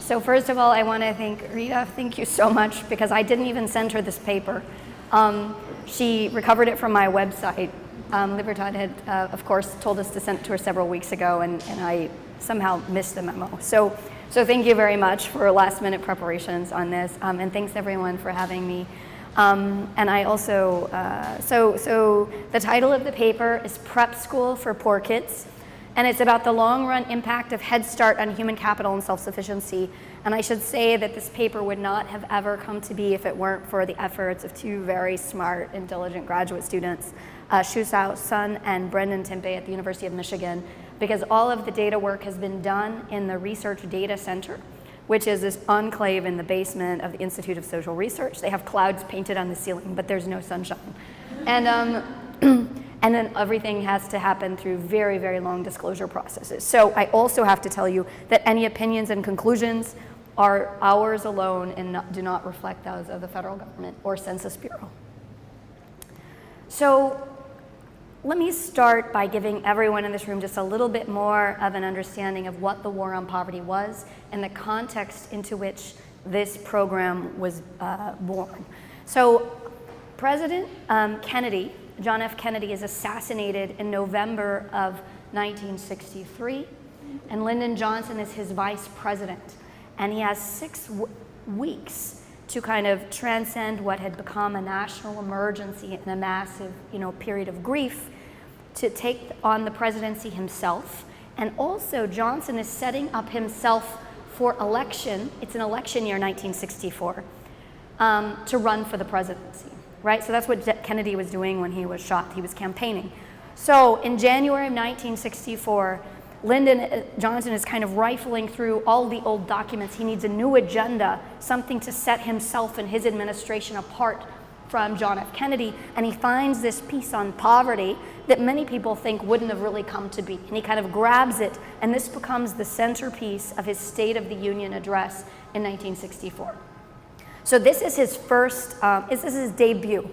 So first of all, I want to thank Rita. Thank you so much, because I didn't even send her this paper. She recovered it from my website. Libertad had, of course, told us to send it to her several weeks ago, and I somehow missed the memo. So thank you very much for last minute preparations on this, and thanks everyone for having me. And I also, so the title of the paper is Prep School for Poor Kids, and it's about the long run impact of Head Start on human capital and self-sufficiency. And I should say that this paper would not have ever come to be if it weren't for the efforts of two very smart, intelligent graduate students, Shuqiao Sun and Brenden Timpe at the University of Michigan, because all of the data work has been done in the Research Data Center, which is this enclave in the basement of the Institute of Social Research. They have clouds painted on the ceiling, but there's no sunshine. And, and then everything has to happen through very, very long disclosure processes. So I also have to tell you that any opinions and conclusions are ours alone and do not reflect those of the federal government or Census Bureau. So let me start by giving everyone in this room just a little bit more of an understanding of what the War on Poverty was and the context into which this program was born. So President Kennedy, John F. Kennedy, is assassinated in November of 1963, and Lyndon Johnson is his vice president. And he has 6 weeks to kind of transcend what had become a national emergency and a massive, period of grief, to take on the presidency himself. And also Johnson is setting up himself for election. It's an election year, 1964, to run for the presidency, right? So that's what Kennedy was doing when he was shot. He was campaigning. So in January of 1964, Lyndon Johnson is kind of rifling through all the old documents. He needs a new agenda, something to set himself and his administration apart from John F. Kennedy, and he finds this piece on poverty that many people think wouldn't have really come to be. And he kind of grabs it, and this becomes the centerpiece of his State of the Union address in 1964. So this is his first, this is his debut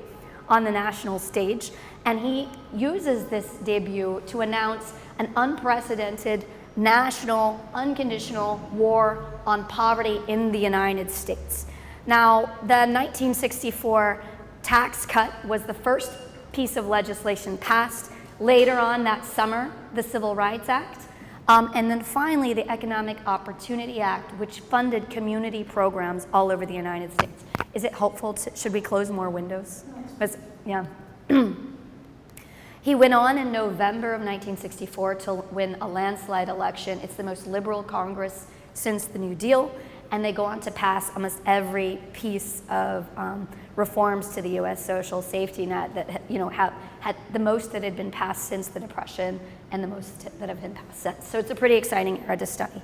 on the national stage, and he uses this debut to announce an unprecedented national, unconditional war on poverty in the United States. Now, the 1964 tax cut was the first piece of legislation passed. Later on that summer, the Civil Rights Act, and then finally the Economic Opportunity Act, which funded community programs all over the United States. Is it helpful? Should we close more windows? Yeah. He went on in November of 1964 to win a landslide election. It's the most liberal Congress since the New Deal, and they go on to pass almost every piece of reforms to the U.S. social safety net that had the most that had been passed since the Depression and the most that have been passed since. So it's a pretty exciting era to study.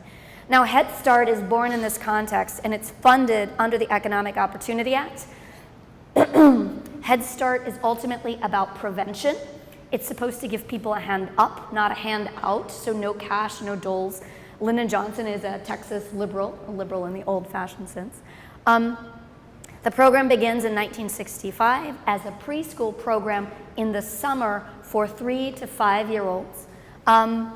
Now, Head Start is born in this context, and it's funded under the Economic Opportunity Act. Head Start is ultimately about prevention. It's supposed to give people a hand up, not a hand out, so no cash, no doles. Lyndon Johnson is a Texas liberal, a liberal in the old-fashioned sense. The program begins in 1965 as a preschool program in the summer for 3 to 5-year-olds. And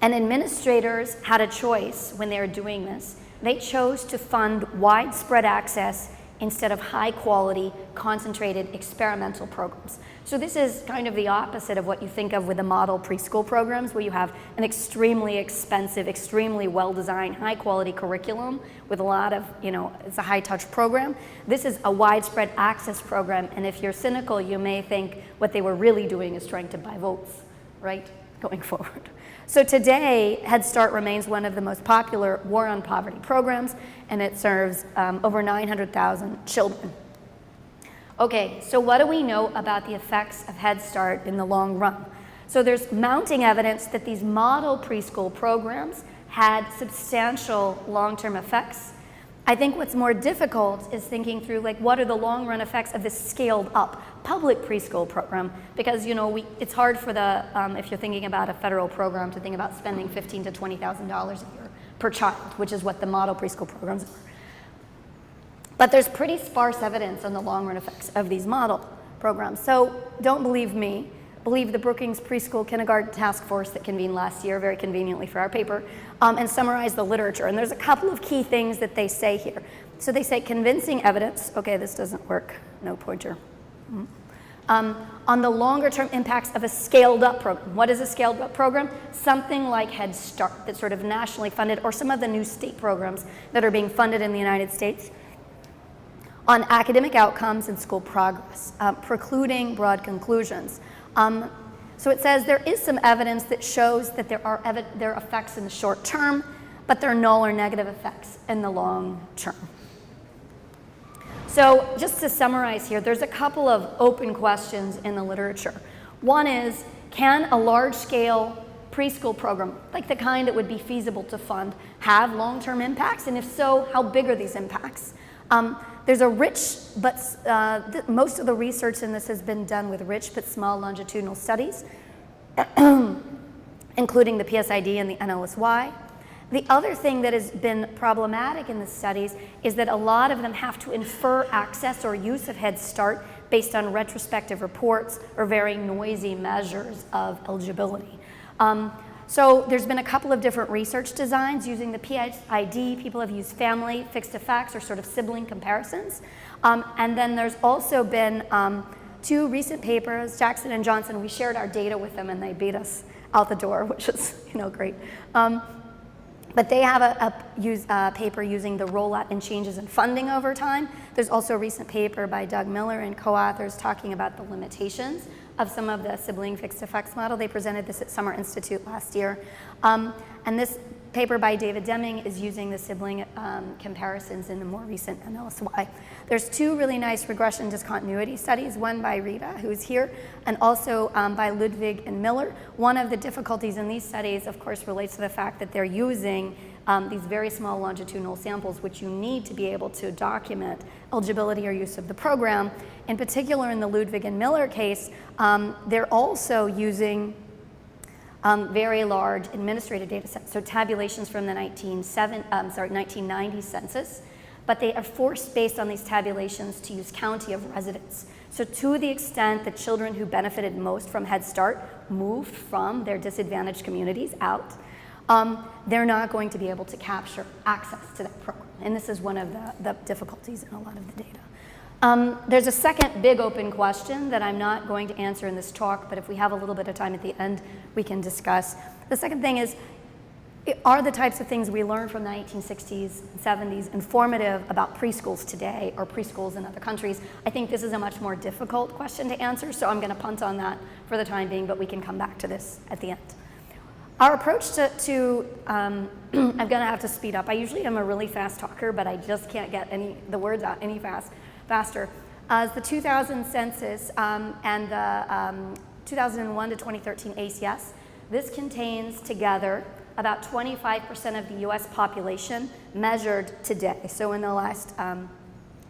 administrators had a choice when they were doing this. They chose to fund widespread access instead of high-quality, concentrated experimental programs. So this is kind of the opposite of what you think of with the model preschool programs, where you have an extremely expensive, extremely well-designed, high-quality curriculum with a lot of, it's a high-touch program. This is a widespread access program, and if you're cynical, you may think what they were really doing is trying to buy votes, right, going forward. So today, Head Start remains one of the most popular war on poverty programs, and it serves over 900,000 children. Okay, so what do we know about the effects of Head Start in the long run? So there's mounting evidence that these model preschool programs had substantial long-term effects. I think what's more difficult is thinking through what are the long-run effects of this scaled-up public preschool program, because it's hard for the if you're thinking about a federal program to think about spending $15,000 to $20,000 a year per child, which is what the model preschool programs are. But there's pretty sparse evidence on the long-run effects of these model programs. So don't believe me, believe the Brookings Preschool Kindergarten Task Force that convened last year, very conveniently for our paper, and summarized the literature. And there's a couple of key things that they say here. So they say convincing evidence, okay, this doesn't work, no pointer. On the longer term impacts of a scaled up program. What is a scaled up program? Something like Head Start that's sort of nationally funded, or some of the new state programs that are being funded in the United States. On academic outcomes and school progress, precluding broad conclusions. So it says there is some evidence that shows that there are effects in the short term, but there are null or negative effects in the long term. So just to summarize here, there's a couple of open questions in the literature. One is, can a large-scale preschool program, like the kind that would be feasible to fund, have long-term impacts? And if so, how big are these impacts? There's a rich, but most of the research in this has been done with rich but small longitudinal studies, including the PSID and the NLSY. The other thing that has been problematic in the studies is that a lot of them have to infer access or use of Head Start based on retrospective reports or very noisy measures of eligibility. So there's been a couple of different research designs using the PID. People have used family, fixed effects, or sort of sibling comparisons. And then there's also been 2 recent papers, Jackson and Johnson. We shared our data with them and they beat us out the door, which is great. But they have a paper using the rollout and changes in funding over time. There's also a recent paper by Doug Miller and co-authors talking about the limitations of some of the sibling fixed effects model. They presented this at Summer Institute last year. And this paper by David Deming is using the sibling comparisons in the more recent NLSY. There's 2 really nice regression discontinuity studies, one by Rita, who's here, and also by Ludwig and Miller. One of the difficulties in these studies, of course, relates to the fact that they're using these very small longitudinal samples, which you need to be able to document eligibility or use of the program. In particular, in the Ludwig and Miller case, they're also using very large administrative data sets, so tabulations from the 1990 census, but they are forced based on these tabulations to use county of residence. So to the extent that children who benefited most from Head Start moved from their disadvantaged communities out, they're not going to be able to capture access to that program. And this is one of the difficulties in a lot of the data. There's a second big open question that I'm not going to answer in this talk, but if we have a little bit of time at the end, we can discuss. The second thing is, are the types of things we learned from the 1960s and 70s informative about preschools today or preschools in other countries? I think this is a much more difficult question to answer, so I'm going to punt on that for the time being, but we can come back to this at the end. Our approach to I'm going to have to speed up. I usually am a really fast talker, but I just can't get the words out any faster. As the 2000 census and the 2001 to 2013 ACS, this contains together about 25% of the US population measured today, so in the last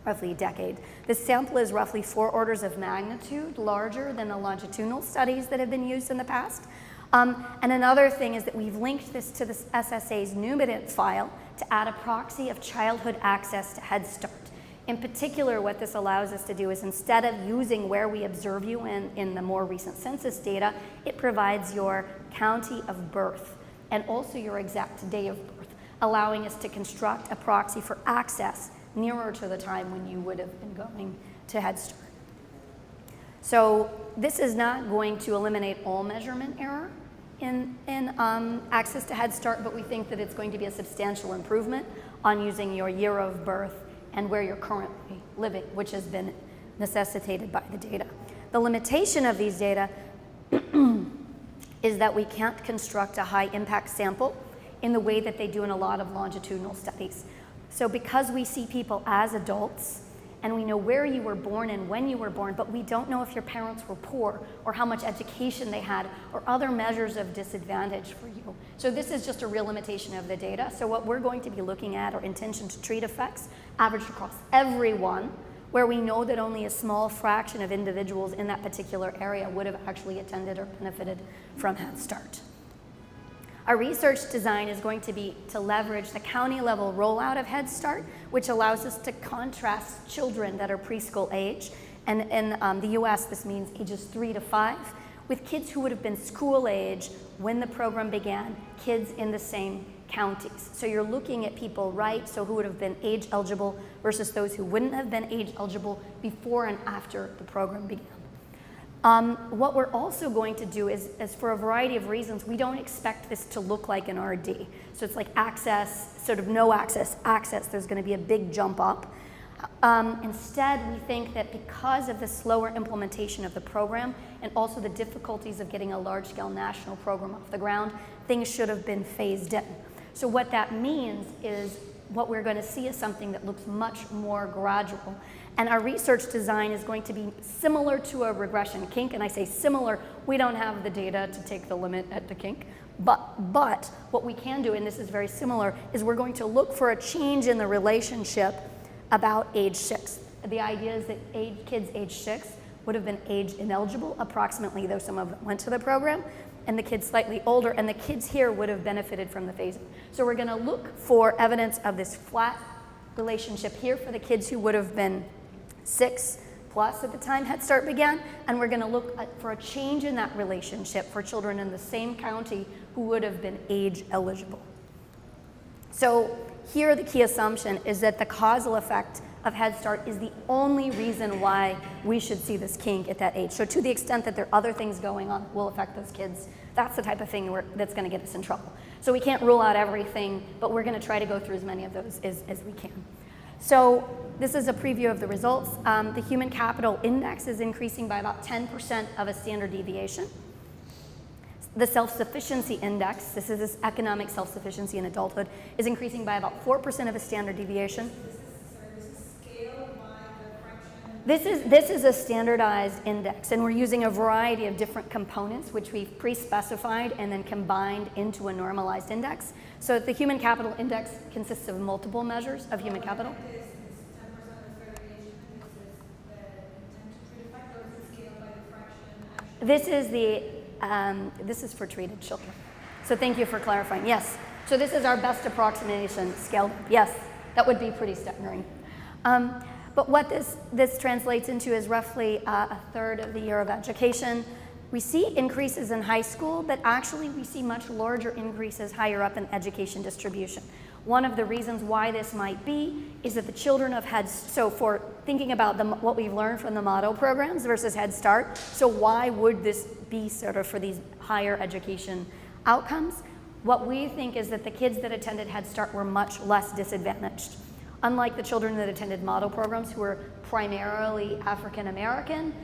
roughly decade. This sample is roughly 4 orders of magnitude larger than the longitudinal studies that have been used in the past. And another thing is that we've linked this to the SSA's Numident file to add a proxy of childhood access to Head Start. In particular, what this allows us to do is, instead of using where we observe you in the more recent census data, it provides your county of birth and also your exact day of birth, allowing us to construct a proxy for access nearer to the time when you would have been going to Head Start. So this is not going to eliminate all measurement error in access to Head Start, but we think that it's going to be a substantial improvement on using your year of birth and where you're currently living, which has been necessitated by the data. The limitation of these data is that we can't construct a high impact sample in the way that they do in a lot of longitudinal studies. So because we see people as adults, and we know where you were born and when you were born, but we don't know if your parents were poor or how much education they had or other measures of disadvantage for you. So this is just a real limitation of the data. So what we're going to be looking at are intention to treat effects averaged across everyone, where we know that only a small fraction of individuals in that particular area would have actually attended or benefited from Head Start. Our research design is going to be to leverage the county level rollout of Head Start, which allows us to contrast children that are preschool age. And in the US, this means ages 3 to 5, with kids who would have been school age when the program began, kids in the same counties. So you're looking at people, right, so who would have been age eligible versus those who wouldn't have been age eligible before and after the program began. What we're also going to do is for a variety of reasons, we don't expect this to look like an RD. So it's like access, sort of no access, access, there's going to be a big jump up. Instead, we think that because of the slower implementation of the program and also the difficulties of getting a large-scale national program off the ground, things should have been phased in. So what that means is what we're going to see is something that looks much more gradual. And our research design is going to be similar to a regression kink, and I say similar, we don't have the data to take the limit at the kink, but what we can do, and this is very similar, is we're going to look for a change in the relationship about age 6. The idea is that kids age 6 would have been age ineligible approximately, though some of them went to the program, and the kids slightly older, and the kids here would have benefited from the phasing. So we're going to look for evidence of this flat relationship here for the kids who would have been 6+ at the time Head Start began, and we're going to look for a change in that relationship for children in the same county who would have been age eligible. So here the key assumption is that the causal effect of Head Start is the only reason why we should see this kink at that age. So to the extent that there are other things going on that will affect those kids, that's the type of thing that's going to get us in trouble. So we can't rule out everything, but we're going to try to go through as many of those as we can. So this is a preview of the results. The Human Capital Index is increasing by about 10% of a standard deviation. The Self-sufficiency Index, this is this economic self-sufficiency in adulthood, is increasing by about 4% of a standard deviation. This is a standardized index, and we're using a variety of different components which we've pre-specified and then combined into a normalized index. So the Human Capital Index consists of multiple measures of human capital. This is for treated children. So thank you for clarifying. Yes. So this is our best approximation scale. Yes, that would be pretty staggering. But what this translates into is roughly a third of the year of education. We see increases in high school, but actually we see much larger increases higher up in education distribution. One of the reasons why this might be is that the children have had, so for thinking about what we've learned from the model programs versus Head Start, so why would this be sort of for these higher education outcomes? What we think is that the kids that attended Head Start were much less disadvantaged. Unlike the children that attended model programs who were primarily African American,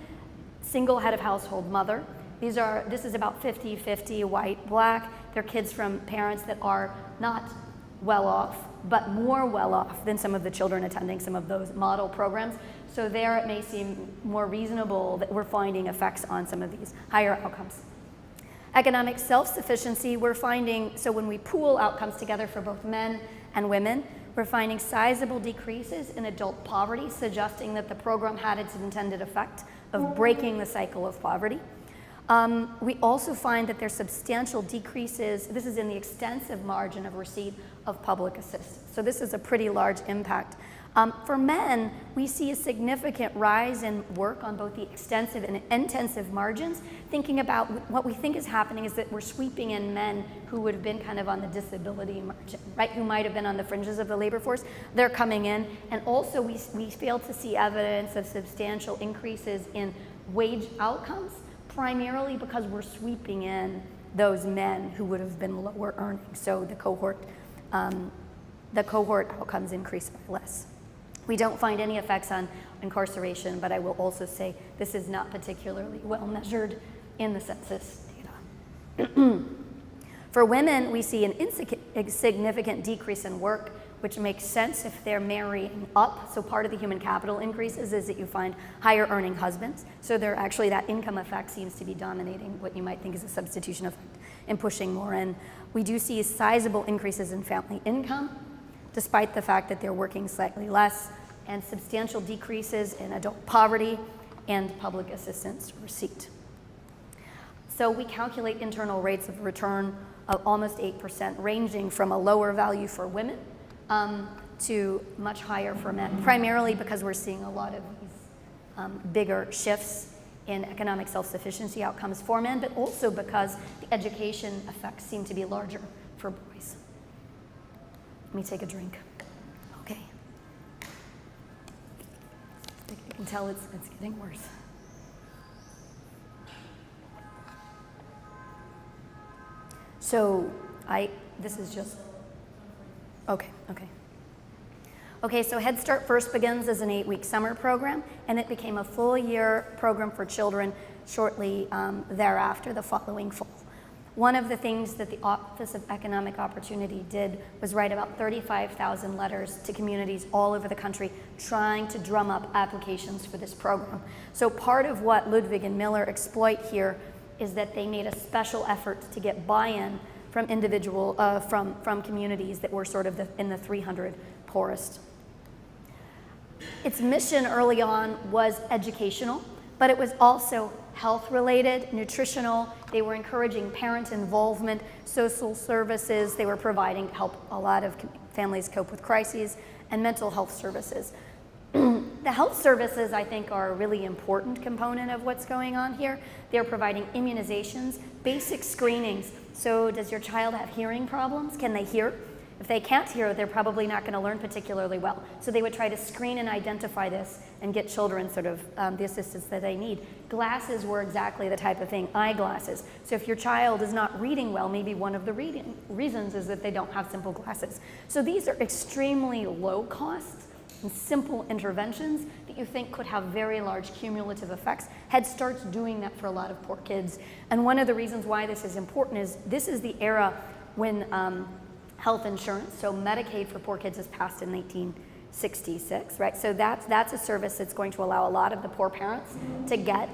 single head of household mother. This is about 50-50 white, black. They're kids from parents that are not well off, but more well off than some of the children attending some of those model programs. So there it may seem more reasonable that we're finding effects on some of these higher outcomes. Economic self-sufficiency, we're finding, so when we pool outcomes together for both men and women, we're finding sizable decreases in adult poverty, suggesting that the program had its intended effect of breaking the cycle of poverty. We also find that there's substantial decreases, this is in the extensive margin of receipt of public assistance. So this is a pretty large impact. For men, we see a significant rise in work on both the extensive and intensive margins. Thinking about what we think is happening is that we're sweeping in men who would have been kind of on the disability margin, right? Who might have been on the fringes of the labor force. They're coming in. And also we fail to see evidence of substantial increases in wage outcomes, primarily because we're sweeping in those men who would have been lower earning. So the cohort outcomes increase by less. We don't find any effects on incarceration, but I will also say this is not particularly well measured in the census data. For women, we see an insignificant decrease in work, which makes sense if they're marrying up. So part of the human capital increases is that you find higher earning husbands. So that income effect seems to be dominating what you might think is a substitution effect and pushing more in. We do see sizable increases in family income, despite the fact that they're working slightly less, and substantial decreases in adult poverty and public assistance receipt. So we calculate internal rates of return of almost 8%, ranging from a lower value for women to much higher for men, primarily because we're seeing a lot of these bigger shifts in economic self-sufficiency outcomes for men, but also because the education effects seem to be larger for boys. Let me take a drink. Okay. I can tell it's getting worse. So this is just, okay. Okay, so Head Start first begins as an 8-week summer program, and it became a full year program for children shortly thereafter, the following fall. One of the things that the Office of Economic Opportunity did was write about 35,000 letters to communities all over the country trying to drum up applications for this program. So part of what Ludwig and Miller exploit here is that they made a special effort to get buy-in from from communities that were sort of in the 300 poorest. Its mission early on was educational, but it was also health-related, nutritional. They were encouraging parent involvement, social services. They were providing help a lot of families cope with crises, and mental health services. The health services, I think, are a really important component of what's going on here. They're providing immunizations, basic screenings. So does your child have hearing problems? Can they hear? If they can't hear, they're probably not going to learn particularly well. So they would try to screen and identify this and get children sort of the assistance that they need. Glasses were exactly the type of thing, eyeglasses. So if your child is not reading well, maybe one of the reasons is that they don't have simple glasses. So these are extremely low cost and simple interventions that you think could have very large cumulative effects. Head Start's doing that for a lot of poor kids. And one of the reasons why this is important is this is the era when health insurance, so Medicaid for poor kids, is passed in 1966, right? So that's a service that's going to allow a lot of the poor parents to get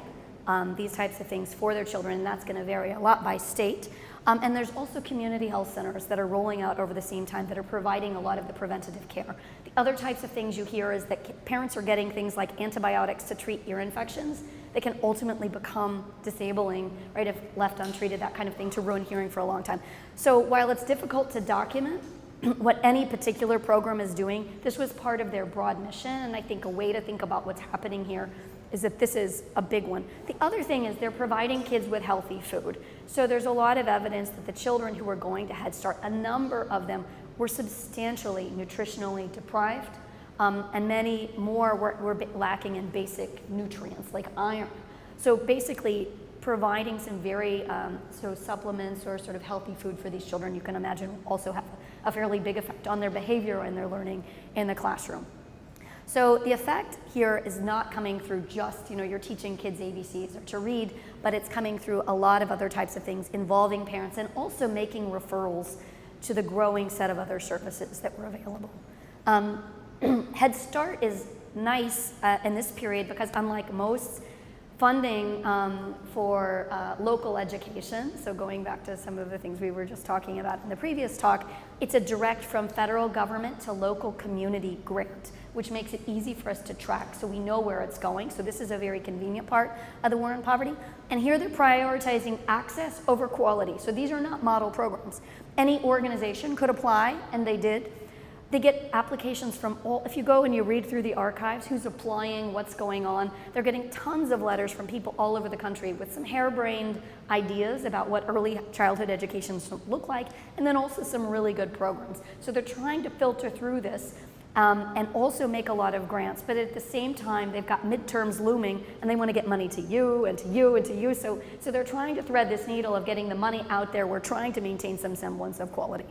these types of things for their children, and that's going to vary a lot by state. And there's also community health centers that are rolling out over the same time that are providing a lot of the preventative care. The other types of things you hear is that parents are getting things like antibiotics to treat ear infections that can ultimately become disabling, right, if left untreated, that kind of thing, to ruin hearing for a long time. So while it's difficult to document what any particular program is doing, this was part of their broad mission, and I think a way to think about what's happening here is that this is a big one. The other thing is they're providing kids with healthy food. So there's a lot of evidence that the children who were going to Head Start, a number of them were substantially nutritionally deprived, and many more were lacking in basic nutrients like iron. So basically providing some very supplements or sort of healthy food for these children, you can imagine, will also have a fairly big effect on their behavior and their learning in the classroom. So the effect here is not coming through just, you're teaching kids ABCs or to read, but it's coming through a lot of other types of things involving parents and also making referrals to the growing set of other services that were available. Head Start is nice in this period because unlike most funding for local education, so going back to some of the things we were just talking about in the previous talk, it's a direct from federal government to local community grant, which makes it easy for us to track so we know where it's going. So this is a very convenient part of the war on poverty. And here they're prioritizing access over quality. So these are not model programs. Any organization could apply, and they did. They get applications from all, if you go and you read through the archives, who's applying, what's going on, they're getting tons of letters from people all over the country with some harebrained ideas about what early childhood education should look like, and then also some really good programs. So they're trying to filter through this and also make a lot of grants, but at the same time, they've got midterms looming, and they want to get money to you and to you and to you, so they're trying to thread this needle of getting the money out there. We're trying to maintain some semblance of quality.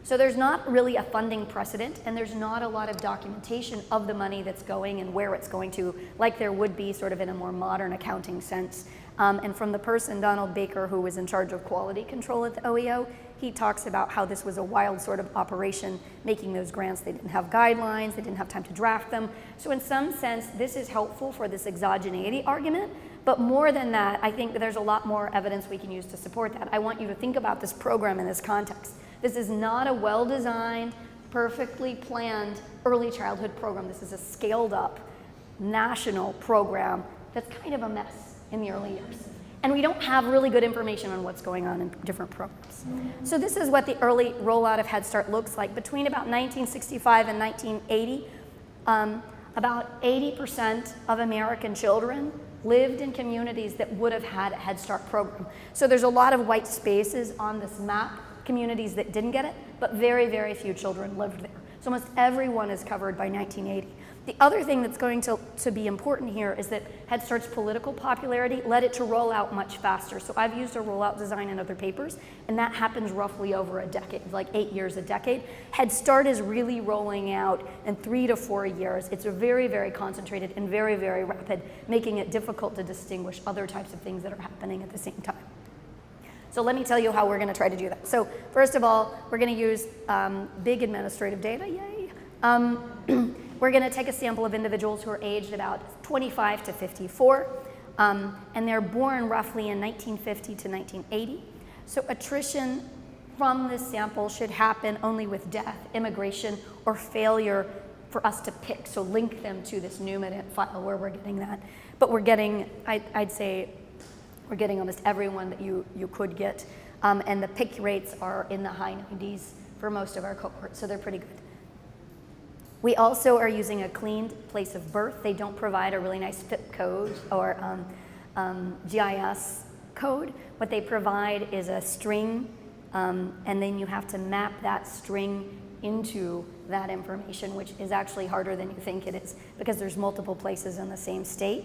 So there's not really a funding precedent, and there's not a lot of documentation of the money that's going and where it's going to, like there would be sort of in a more modern accounting sense. And from the person, Donald Baker, who was in charge of quality control at the OEO, he talks about how this was a wild sort of operation, making those grants. They didn't have guidelines, they didn't have time to draft them. So in some sense, this is helpful for this exogeneity argument, but more than that, I think that there's a lot more evidence we can use to support that. I want you to think about this program in this context. This is not a well-designed, perfectly planned early childhood program. This is a scaled up national program that's kind of a mess in the early years. And we don't have really good information on what's going on in different programs. So this is what the early rollout of Head Start looks like. Between about 1965 and 1980, about 80% of American children lived in communities that would have had a Head Start program. So there's a lot of white spaces on this map, communities that didn't get it, but very, very few children lived there. So almost everyone is covered by 1980. The other thing that's going to be important here is that Head Start's political popularity led it to roll out much faster. So I've used a rollout design in other papers, and that happens roughly over a decade, like 8 years a decade. Head Start is really rolling out in 3 to 4 years. It's a very, very concentrated and very, very rapid, making it difficult to distinguish other types of things that are happening at the same time. So let me tell you how we're going to try to do that. So first of all, we're going to use big administrative data, yay. We're going to take a sample of individuals who are aged about 25 to 54, and they're born roughly in 1950 to 1980. So attrition from this sample should happen only with death, immigration, or failure for us to pick, so link them to this NUMIDIT file where we're getting that. But we're getting, I'd say, we're getting almost everyone that you could get, and the pick rates are in the high 90s for most of our cohorts, so they're pretty good. We also are using a cleaned place of birth. They don't provide a really nice FIP code or GIS code. What they provide is a string, and then you have to map that string into that information, which is actually harder than you think it is, because there's multiple places in the same state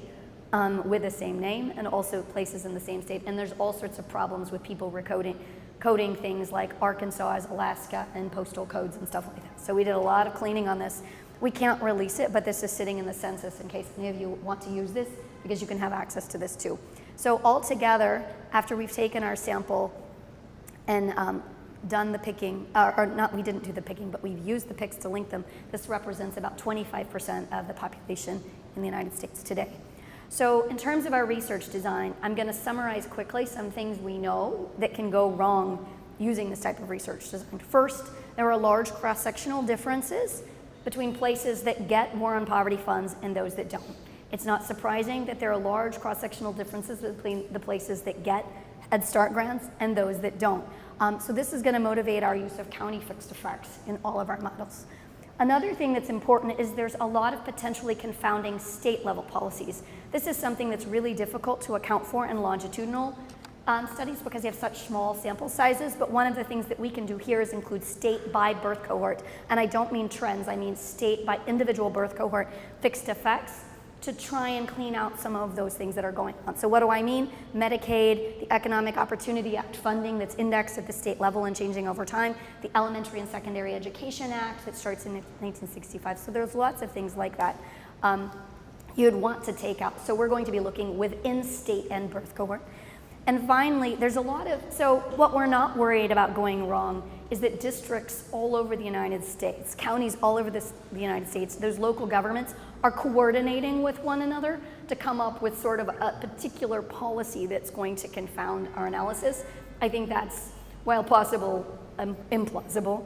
with the same name, and also places in the same state. And there's all sorts of problems with people coding things like Arkansas as Alaska and postal codes and stuff like that. So we did a lot of cleaning on this. We can't release it, but this is sitting in the census in case any of you want to use this, because you can have access to this too. So altogether, after we've taken our sample and done the picking, we didn't do the picking, but we've used the picks to link them, this represents about 25% of the population in the United States today. So in terms of our research design, I'm going to summarize quickly some things we know that can go wrong using this type of research design. First, there are large cross-sectional differences between places that get war on poverty funds and those that don't. It's not surprising that there are large cross-sectional differences between the places that get Head Start grants and those that don't. So this is going to motivate our use of county fixed effects in all of our models. Another thing that's important is there's a lot of potentially confounding state-level policies. This is something that's really difficult to account for in longitudinal studies because they have such small sample sizes, but one of the things that we can do here is include state by birth cohort, and I don't mean trends, I mean state by individual birth cohort fixed effects to try and clean out some of those things that are going on. So what do I mean? Medicaid, the Economic Opportunity Act funding that's indexed at the state level and changing over time, the Elementary and Secondary Education Act that starts in 1965. So there's lots of things like that you'd want to take out. So we're going to be looking within state and birth cohort. And finally, there's a lot of, so what we're not worried about going wrong is that districts all over the United States, counties all over the United States, those local governments are coordinating with one another to come up with sort of a particular policy that's going to confound our analysis. I think that's, while possible, implausible.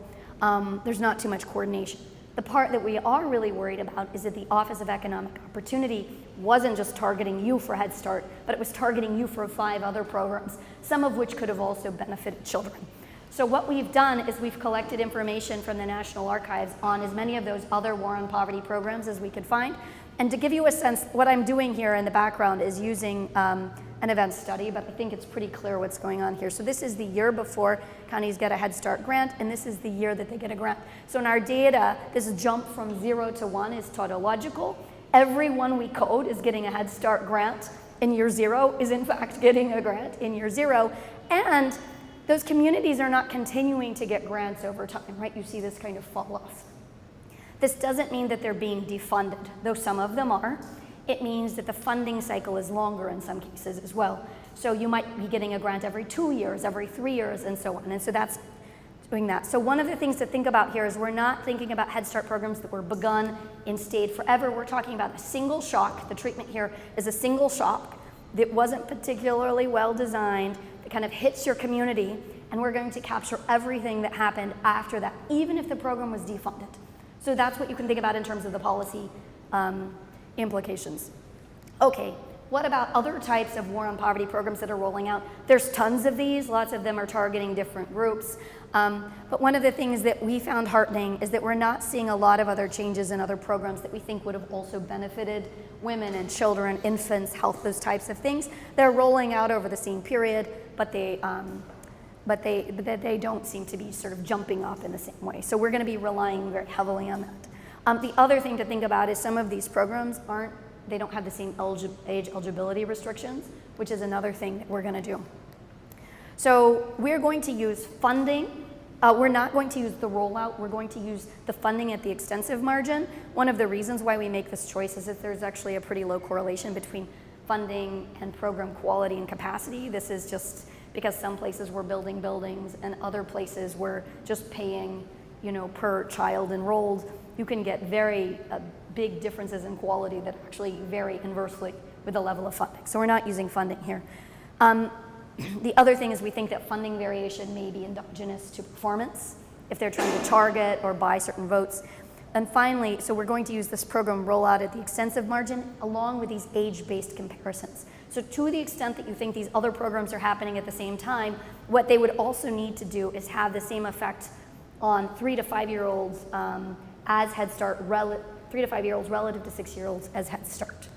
There's not too much coordination. The part that we are really worried about is that the Office of Economic Opportunity wasn't just targeting you for Head Start, but it was targeting you for 5 other programs, some of which could have also benefited children. So what we've done is we've collected information from the National Archives on as many of those other war on poverty programs as we could find. And to give you a sense, what I'm doing here in the background is using an event study, but I think it's pretty clear what's going on here. So this is the year before counties get a Head Start grant, and this is the year that they get a grant. So in our data, this jump from 0 to 1 is tautological. Everyone we code is getting a Head Start grant in year 0 is in fact getting a grant in year 0. And those communities are not continuing to get grants over time, right? You see this kind of fall off. This doesn't mean that they're being defunded, though some of them are. It means that the funding cycle is longer in some cases as well. So you might be getting a grant every 2 years, every 3 years, and so on. And so that's doing that. So one of the things to think about here is we're not thinking about Head Start programs that were begun and stayed forever. We're talking about a single shock. The treatment here is a single shock that wasn't particularly well designed, that kind of hits your community, and we're going to capture everything that happened after that, even if the program was defunded. So that's what you can think about in terms of the policy implications. Okay, what about other types of war on poverty programs that are rolling out? There's tons of these, lots of them are targeting different groups. But one of the things that we found heartening is that we're not seeing a lot of other changes in other programs that we think would have also benefited women and children, infants, health, those types of things. They're rolling out over the same period, but they don't seem to be sort of jumping up in the same way. So we're going to be relying very heavily on that. The other thing to think about is some of these programs they don't have the same age eligibility restrictions, which is another thing that we're going to do. So we're going to use funding. We're not going to use the rollout. We're going to use the funding at the extensive margin. One of the reasons why we make this choice is that there's actually a pretty low correlation between funding and program quality and capacity. This is just because some places we're building buildings and other places we're just paying, per child enrolled. You can get very big differences in quality that actually vary inversely with the level of funding. So we're not using funding here. The other thing is we think that funding variation may be endogenous to performance if they're trying to target or buy certain votes. And finally, so we're going to use this program rollout at the extensive margin along with these age-based comparisons. So to the extent that you think these other programs are happening at the same time, what they would also need to do is have the same effect on 3 to 5 year olds as Head Start, 3 to 5 year olds relative to 6 year olds as Head Start.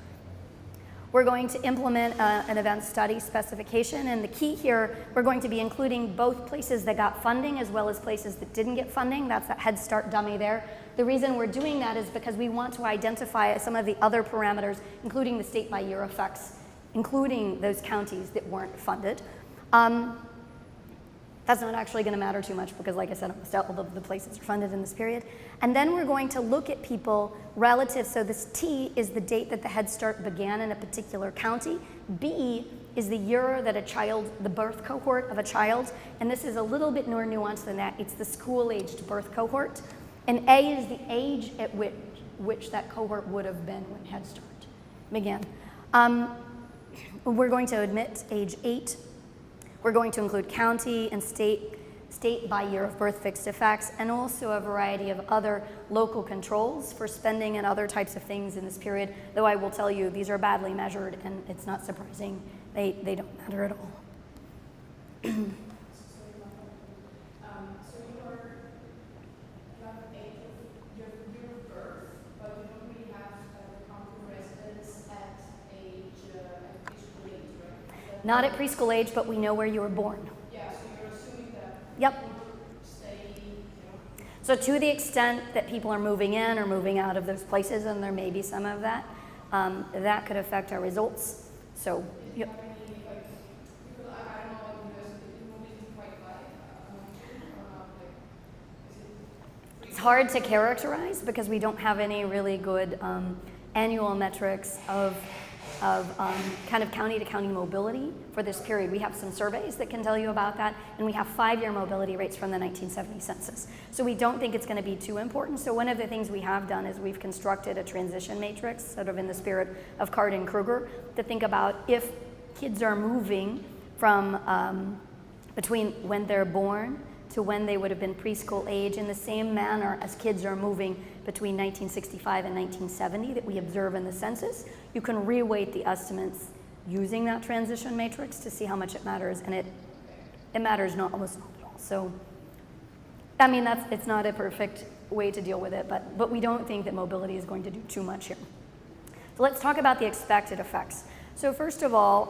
We're going to implement an event study specification, and the key here, we're going to be including both places that got funding as well as places that didn't get funding. That's that Head Start dummy there. The reason we're doing that is because we want to identify some of the other parameters, including the state by year effects, including those counties that weren't funded. That's not actually going to matter too much because, like I said, almost all of the places are funded in this period. And then we're going to look at people relative. So this T is the date that the Head Start began in a particular county. B is the year that the birth cohort of a child. And this is a little bit more nuanced than that. It's the school-aged birth cohort. And A is the age at which that cohort would have been when Head Start began. We're going to admit age 8. We're going to include county and state by year of birth fixed effects, and also a variety of other local controls for spending and other types of things in this period, though I will tell you these are badly measured and it's not surprising. They don't matter at all. So you have age of your year of birth, but you don't really have the count of residents at preschool age, right? Not at preschool age, but we know where you were born. Yeah, so you're assuming that Yep. people stay, So to the extent that people are moving in or moving out of those places, and there may be some of that, that could affect our results. So, yep. because I don't know what university it will be quite like, It's hard to characterize because we don't have any really good annual metrics of kind of county to county mobility for this period. We have some surveys that can tell you about that, and we have 5-year mobility rates from the 1970 census. So we don't think it's going to be too important. So one of the things we have done is we've constructed a transition matrix, sort of in the spirit of Card and Kruger, to think about if kids are moving from between when they're born to when they would have been preschool age in the same manner as kids are moving between 1965 and 1970 that we observe in the census. You can reweight the estimates using that transition matrix to see how much it matters, and it matters almost not at all. So, I mean, it's not a perfect way to deal with it, but we don't think that mobility is going to do too much here. So let's talk about the expected effects. So first of all,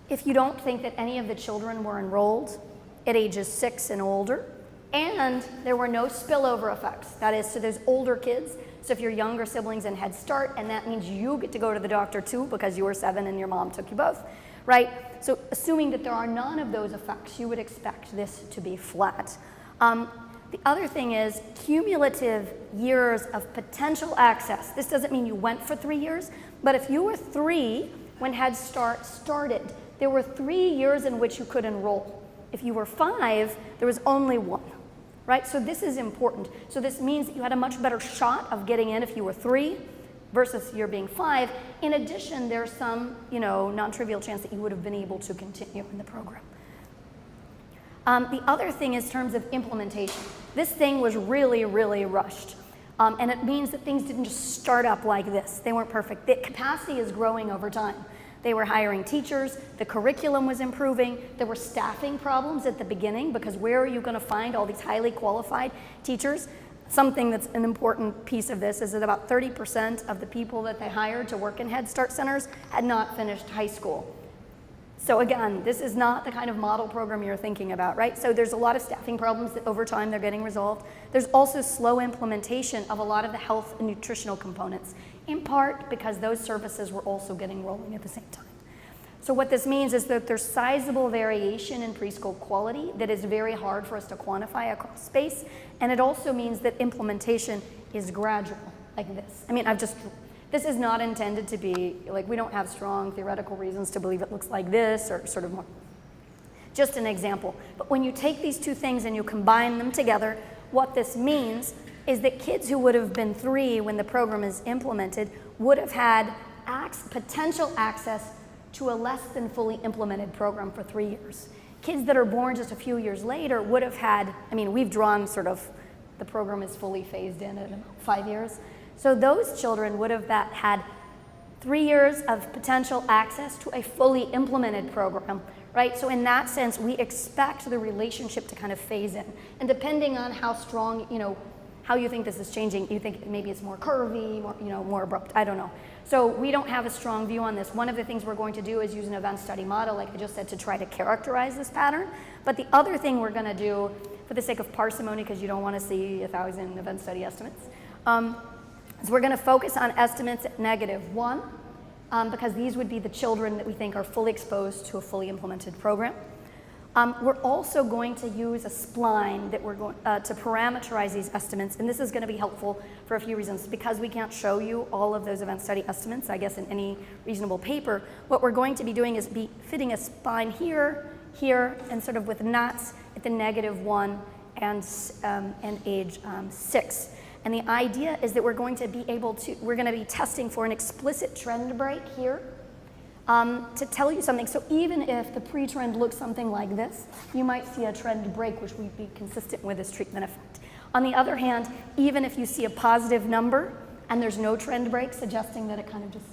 if you don't think that any of the children were enrolled at ages 6 and older, and there were no spillover effects. That is, so there's older kids. So if your younger siblings in Head Start, and that means you get to go to the doctor too because you were 7 and your mom took you both, right? So assuming that there are none of those effects, you would expect this to be flat. The other thing is cumulative years of potential access. This doesn't mean you went for 3 years, but if you were 3 when Head Start started, there were 3 years in which you could enroll. If you were 5, there was only 1, right? So this is important. So this means that you had a much better shot of getting in if you were 3 versus your being 5. In addition, there's some, non-trivial chance that you would have been able to continue in the program. The other thing is terms of implementation. This thing was really, really rushed. And it means that things didn't just start up like this. They weren't perfect. The capacity is growing over time. They were hiring teachers, the curriculum was improving, there were staffing problems at the beginning because where are you going to find all these highly qualified teachers? Something that's an important piece of this is that about 30% of the people that they hired to work in Head Start centers had not finished high school. So again, this is not the kind of model program you're thinking about, right? So there's a lot of staffing problems that over time they're getting resolved. There's also slow implementation of a lot of the health and nutritional components, in part because those services were also getting rolling at the same time. So what this means is that there's sizable variation in preschool quality that is very hard for us to quantify across space, and it also means that implementation is gradual, like this. I mean, this is not intended to be, like, we don't have strong theoretical reasons to believe it looks like this or sort of more. Just an example. But when you take these two things and you combine them together, what this means is that kids who would have been 3 when the program is implemented would have had potential access to a less than fully implemented program for 3 years. Kids that are born just a few years later would have had, I mean, we've drawn sort of, the program is fully phased in at about 5 years. So those children would have had 3 years of potential access to a fully implemented program, right? So in that sense, we expect the relationship to kind of phase in. And depending on how strong, how you think this is changing, you think maybe it's more curvy, more abrupt, I don't know. So we don't have a strong view on this. One of the things we're going to do is use an event study model, like I just said, to try to characterize this pattern. But the other thing we're gonna do, for the sake of parsimony, because you don't wanna see 1,000 event study estimates, is we're going to focus on estimates at -1, because these would be the children that we think are fully exposed to a fully implemented program. We're also going to use a spline that we're going to parameterize these estimates, and this is going to be helpful for a few reasons. Because we can't show you all of those event study estimates, I guess, in any reasonable paper, what we're going to be doing is fitting a spline here, here, and sort of with knots at the -1 and age 6. And the idea is that we're going to be testing for an explicit trend break here to tell you something. So even if the pre-trend looks something like this, you might see a trend break, which would be consistent with this treatment effect. On the other hand, even if you see a positive number and there's no trend break, suggesting that it kind of just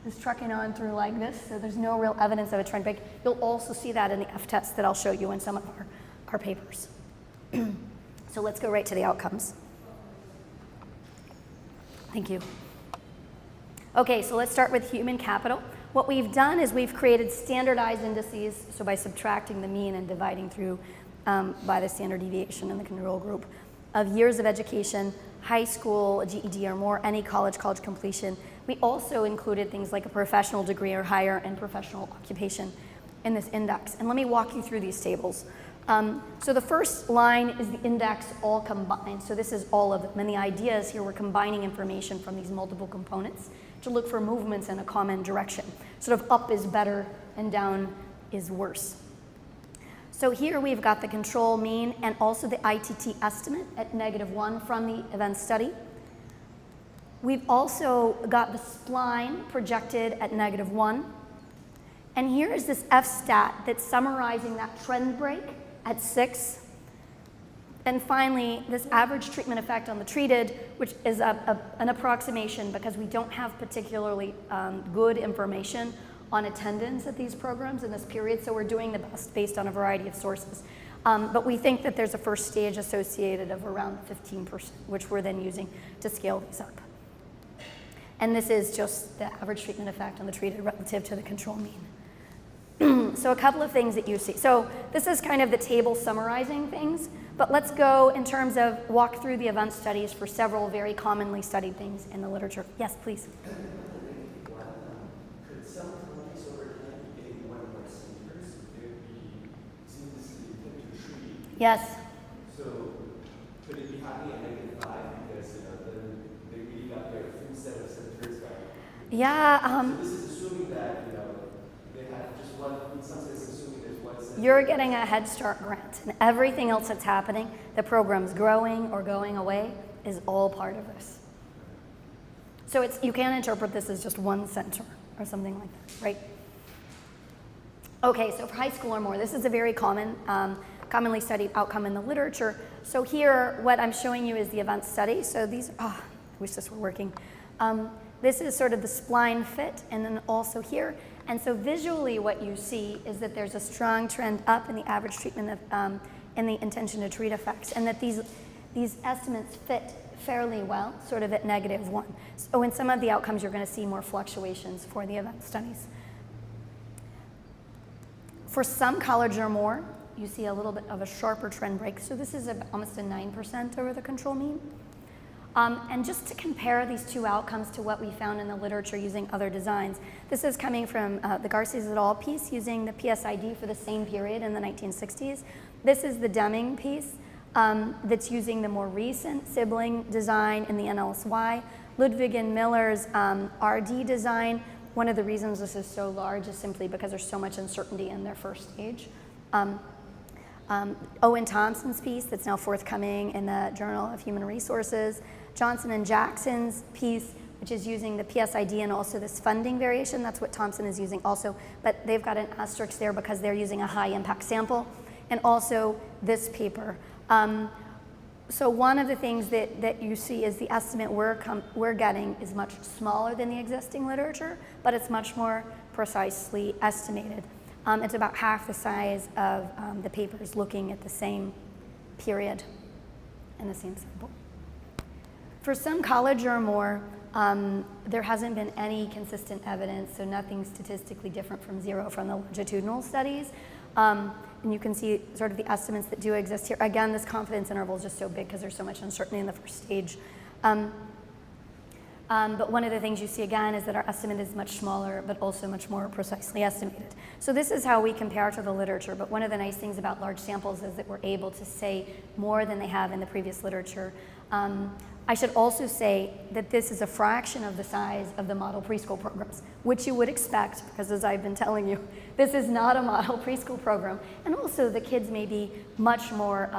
is trucking on through like this, so there's no real evidence of a trend break, you'll also see that in the F-test that I'll show you in some of our papers. So let's go right to the outcomes. Thank you. Okay, so let's start with human capital. What we've done is we've created standardized indices, so by subtracting the mean and dividing through by the standard deviation in the control group, of years of education, high school, a GED or more, any college completion. We also included things like a professional degree or higher and professional occupation in this index. And let me walk you through these tables. So the first line is the index all combined. So this is all of them. And the idea is here we're combining information from these multiple components to look for movements in a common direction. Sort of up is better and down is worse. So here we've got the control mean and also the ITT estimate at -1 from the event study. We've also got the spline projected at -1. And here is this F-stat that's summarizing that trend break at 6. And finally, this average treatment effect on the treated, which is an approximation because we don't have particularly good information on attendance at these programs in this period, so we're doing the best based on a variety of sources. But we think that there's a first stage associated of around 15%, which we're then using to scale these up. And this is just the average treatment effect on the treated relative to the control mean. So a couple of things that you see. So this is kind of the table summarizing things, but let's go in terms of walk through the event studies for several very commonly studied things in the literature. Yes, please. Could some countries over time be getting more and more seniors? There would be students to treat. Yes. So could it be happening at -5 because then they really got their full set of centers back? Yeah. So this is assuming that they have just one. In some sense, assuming there's one center. You're getting a Head Start grant, and everything else that's happening, the program's growing or going away, is all part of this. So you can't interpret this as just one center or something like that, right? Okay, so for high school or more, this is a very commonly studied outcome in the literature. So here, what I'm showing you is the event study. So these, I wish this were working. This is sort of the spline fit, and then also here. And so visually what you see is that there's a strong trend up in the average treatment of, in the intention to treat effects, and that these estimates fit fairly well, sort of at -1. So in some of the outcomes, you're going to see more fluctuations for the event studies. For some college or more, you see a little bit of a sharper trend break. So this is almost a 9% over the control mean. And just to compare these two outcomes to what we found in the literature using other designs, this is coming from the Garces et al. Piece using the PSID for the same period in the 1960s. This is the Deming piece that's using the more recent sibling design in the NLSY. Ludwig and Miller's RD design. One of the reasons this is so large is simply because there's so much uncertainty in their first stage. Owen Thompson's piece that's now forthcoming in the Journal of Human Resources. Johnson and Jackson's piece, which is using the PSID and also this funding variation. That's what Thompson is using also, but they've got an asterisk there because they're using a high impact sample. And also this paper. So one of the things that you see is the estimate we're getting is much smaller than the existing literature, but it's much more precisely estimated. It's about half the size of the papers looking at the same period and the same sample. For some college or more, there hasn't been any consistent evidence, so nothing statistically different from 0 from the longitudinal studies. And you can see sort of the estimates that do exist here. Again, this confidence interval is just so big because there's so much uncertainty in the first stage. But one of the things you see again is that our estimate is much smaller, but also much more precisely estimated. So this is how we compare to the literature, but one of the nice things about large samples is that we're able to say more than they have in the previous literature. I should also say that this is a fraction of the size of the model preschool programs, which you would expect, because as I've been telling you, this is not a model preschool program. And also the kids may be much more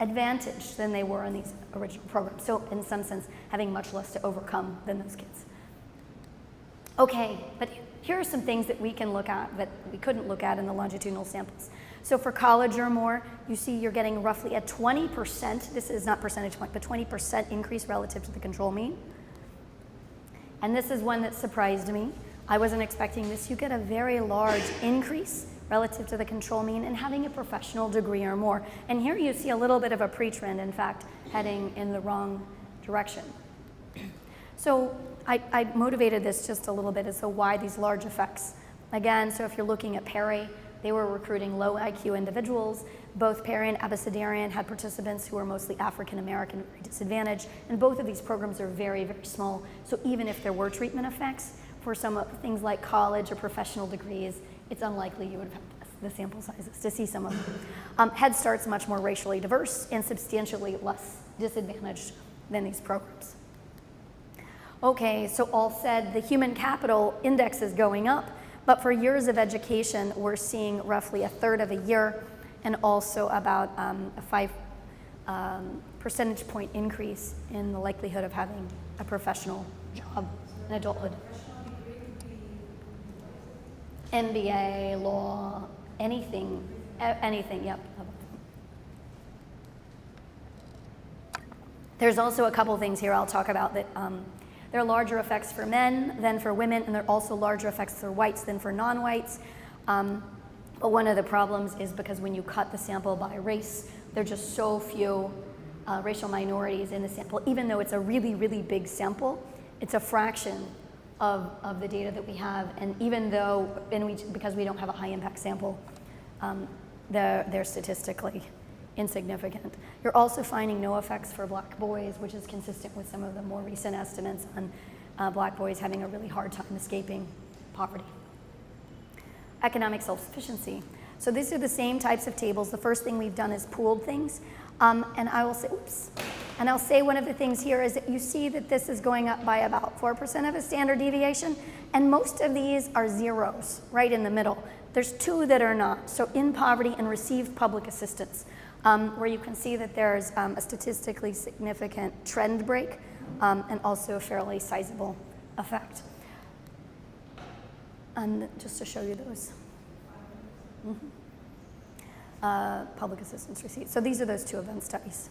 advantaged than they were in these original programs. So in some sense, having much less to overcome than those kids. Okay, but here are some things that we can look at that we couldn't look at in the longitudinal samples. So for college or more, you see you're getting roughly a 20%, this is not percentage point, but 20% increase relative to the control mean. And this is one that surprised me. I wasn't expecting this. You get a very large increase relative to the control mean and having a professional degree or more. And here you see a little bit of a pre-trend, in fact, heading in the wrong direction. So I motivated this just a little bit as to why these large effects. Again, so if you're looking at Perry, they were recruiting low IQ individuals. Both Perry and Abecedarian had participants who were mostly African American, very disadvantaged, and both of these programs are very, very small. So even if there were treatment effects for some things like college or professional degrees, it's unlikely you would have the sample sizes to see some of them. Head Start's much more racially diverse and substantially less disadvantaged than these programs. Okay, so all said, the human capital index is going up, but for years of education, we're seeing roughly a third of a year and also about a 5 percentage point increase in the likelihood of having a professional job in adulthood. MBA, law, anything, yep. There's also a couple things here I'll talk about that there are larger effects for men than for women, and there are also larger effects for whites than for non-whites. But one of the problems is because when you cut the sample by race, there are just so few racial minorities in the sample. Even though it's a really, really big sample, it's a fraction of the data that we have. And even though, because we don't have a high impact sample, they're statistically insignificant. You're also finding no effects for black boys, which is consistent with some of the more recent estimates on black boys having a really hard time escaping poverty. Economic self-sufficiency. So these are the same types of tables. The first thing we've done is pooled things. And I will say, and I'll say one of the things here is that you see that this is going up by about 4% of a standard deviation, and most of these are zeros, right in the middle. There's 2 that are not. So in poverty and received public assistance, where you can see that there's a statistically significant trend break and also a fairly sizable effect. And just to show you those. Public assistance receipts. So these are those 2 event studies.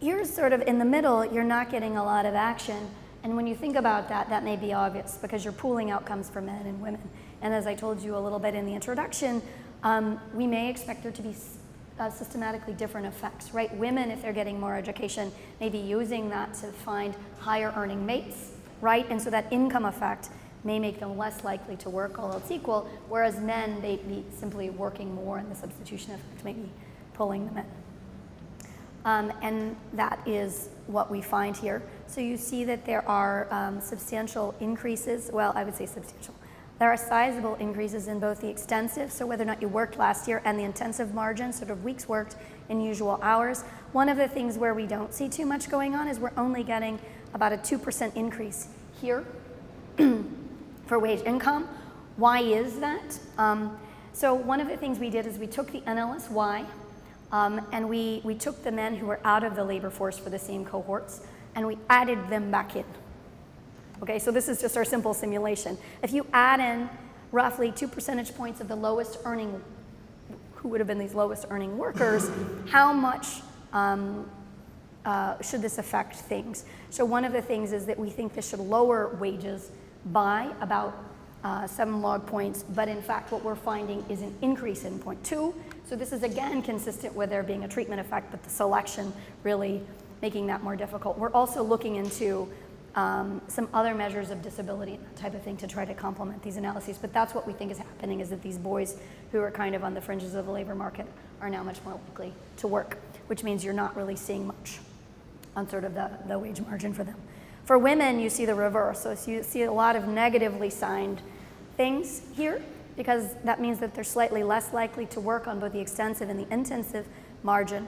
Here's sort of in the middle, you're not getting a lot of action. And when you think about that, that may be obvious because you're pooling outcomes for men and women. And as I told you a little bit in the introduction, we may expect there to be systematically different effects, right? Women, if they're getting more education, may be using that to find higher earning mates, right? And so that income effect may make them less likely to work, all else equal, whereas men, they'd be simply working more, and the substitution effect may be pulling them in. And that is what we find here. So you see that there are substantial increases, well, I would say substantial. There are sizable increases in both the extensive, so whether or not you worked last year, and the intensive margin, sort of weeks worked in usual hours. One of the things where we don't see too much going on is we're only getting about a 2% increase here for wage income. Why is that? So one of the things we did is we took the NLSY and we took the men who were out of the labor force for the same cohorts and we added them back in. Okay, so this is just our simple simulation. If you add in roughly 2 percentage points of the lowest earning, who would have been these lowest earning workers, how much should this affect things? So one of the things is that we think this should lower wages by about 7 log points, but in fact what we're finding is an increase in 0.2. So this is again consistent with there being a treatment effect, but the selection really making that more difficult. We're also looking into some other measures of disability and that type of thing to try to complement these analyses, but that's what we think is happening, is that these boys who are kind of on the fringes of the labor market are now much more likely to work, which means you're not really seeing much on sort of the wage margin for them. For women, you see the reverse, so you see a lot of negatively signed things here, because that means that they're slightly less likely to work on both the extensive and the intensive margin.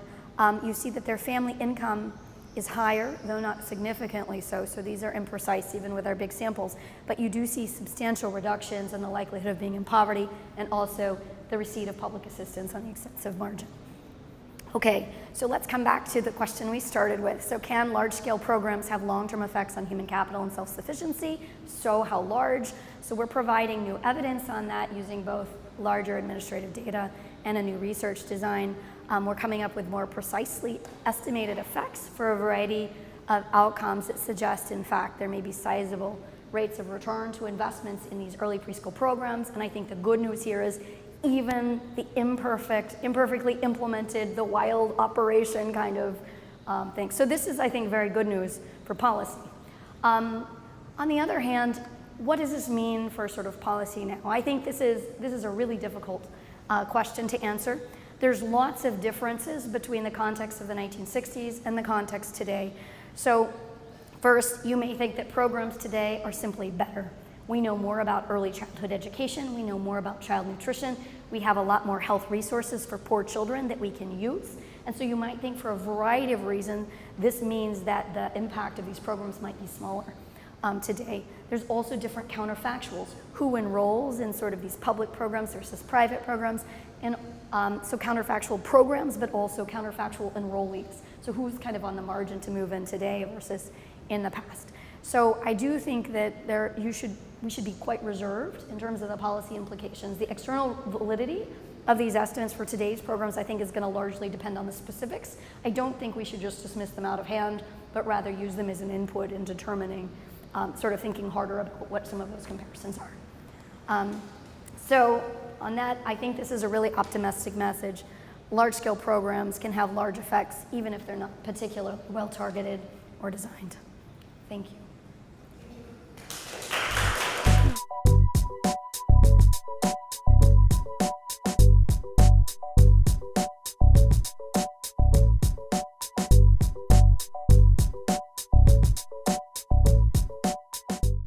You see that their family income is higher, though not significantly so, so these are imprecise even with our big samples, but you do see substantial reductions in the likelihood of being in poverty and also the receipt of public assistance on the extensive margin. Okay, so let's come back to the question we started with. So can large-scale programs have long-term effects on human capital and self-sufficiency? So how large? So we're providing new evidence on that using both larger administrative data and a new research design. We're coming up with more precisely estimated effects for a variety of outcomes that suggest, in fact, there may be sizable rates of return to investments in these early preschool programs. And I think the good news here is even the imperfectly implemented, the wild operation kind of thing. So this is, I think, very good news for policy. On the other hand, what does this mean for sort of policy now? I think this is a really difficult question to answer. There's lots of differences between the context of the 1960s and the context today. So first, you may think that programs today are simply better. We know more about early childhood education. We know more about child nutrition. We have a lot more health resources for poor children that we can use. And so you might think for a variety of reasons, this means that the impact of these programs might be smaller today. There's also different counterfactuals. Who enrolls in sort of these public programs versus private programs? And so counterfactual programs, but also counterfactual enrollees. So who's kind of on the margin to move in today versus in the past? So I do think that we should be quite reserved in terms of the policy implications. The external validity of these estimates for today's programs, I think, is going to largely depend on the specifics. I don't think we should just dismiss them out of hand, but rather use them as an input in determining, sort of thinking harder about what some of those comparisons are. So on that, I think this is a really optimistic message. Large-scale programs can have large effects, even if they're not particularly well-targeted or designed. Thank you.